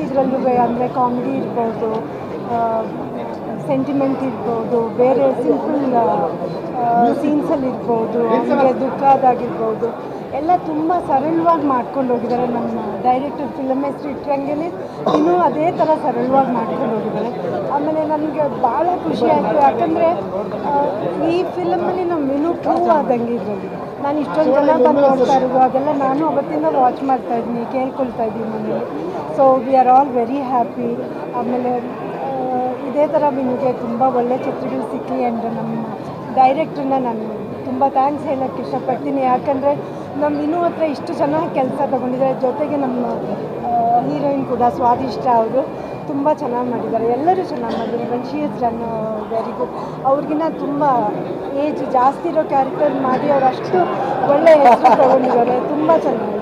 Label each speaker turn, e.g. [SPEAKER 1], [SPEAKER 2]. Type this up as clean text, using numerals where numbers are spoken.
[SPEAKER 1] ಇದರಲ್ಲೂ ಅಂದರೆ ಕಾಮಿಡಿ ಇರ್ಬೋದು, ಸೆಂಟಿಮೆಂಟ್ ಇರ್ಬೋದು, ಬೇರೆ ಸಿಂಪಲ್ ಸೀನ್ಸಲ್ಲಿ ಇರ್ಬೋದು, ಹಂಗೆ ದುಃಖದಾಗಿರ್ಬೋದು, ಎಲ್ಲ ತುಂಬ ಸರಳವಾಗಿ ಮಾಡ್ಕೊಂಡು ಹೋಗಿದ್ದಾರೆ. ನಮ್ಮ ಡೈರೆಕ್ಟರ್ ಫಿಲಮ್ ಹೆಸರು ಇಟ್ಟಂಗೆ ಇನ್ನೂ ಅದೇ ಥರ ಸರಳವಾಗಿ ಮಾಡ್ಕೊಂಡು ಹೋಗಿದ್ದಾರೆ. ಆಮೇಲೆ ನನಗೆ ಭಾಳ ಖುಷಿ ಆಯಿತು, ಯಾಕಂದರೆ ಈ ಫಿಲಮಲ್ಲಿ ನಮ್ಮ ಇನ್ನೂ ಪ್ರೂವ್ ಆದಂಗೆ ಇದರಲ್ಲಿ ನಾನು ಇಷ್ಟೊಂದು ಜನ ಬಂದು ನೋಡ್ತಾ ಇರೋದು ಅದೆಲ್ಲ ನಾನು ಅವತ್ತಿಂದ ವಾಚ್ ಮಾಡ್ತಾಯಿದ್ದೀನಿ, ಕೇಳ್ಕೊಳ್ತಾ ಇದ್ದೀನಿ ಮನೇಲಿ. So we are all very happy. ಆಮೇಲೆ ಇದೇ ಥರ ನಿಮಗೆ ತುಂಬ ಒಳ್ಳೆ ಚಿತ್ರಗಳು ಸಿಕ್ಕಲಿ ಆ್ಯಂಡ್ ನಮ್ಮ ಡೈರೆಕ್ಟ್ರನ್ನ ನಾನು ತುಂಬ ಥ್ಯಾಂಕ್ಸ್ ಹೇಳೋಕ್ಕೆ ಇಷ್ಟಪಡ್ತೀನಿ. ಯಾಕಂದರೆ ನಮ್ಮ ಇನ್ನೂ ಹತ್ರ ಇಷ್ಟು ಚೆನ್ನಾಗಿ ಕೆಲಸ ತೊಗೊಂಡಿದ್ದಾರೆ. ಜೊತೆಗೆ ನಮ್ಮ ಹೀರೋಯಿನ್ ಕೂಡ ಸ್ವಾದಿಷ್ಟ ಅವರು ತುಂಬ ಚೆನ್ನಾಗಿ ಮಾಡಿದ್ದಾರೆ, ಎಲ್ಲರೂ ಚೆನ್ನಾಗಿ ಮಾಡಿದ್ದಾರೆ. When she is done very good. ಅವ್ರಿಗಿನ್ನ ತುಂಬ ಏಜ್ ಜಾಸ್ತಿ ಇರೋ ಕ್ಯಾರೆಕ್ಟರ್ ಮಾಡಿ ಅವ್ರು ಅಷ್ಟು ಒಳ್ಳೆಯ ಹೆಸರು ತೊಗೊಂಡಿದ್ದಾರೆ, ತುಂಬ ಚೆನ್ನಾಗಿ.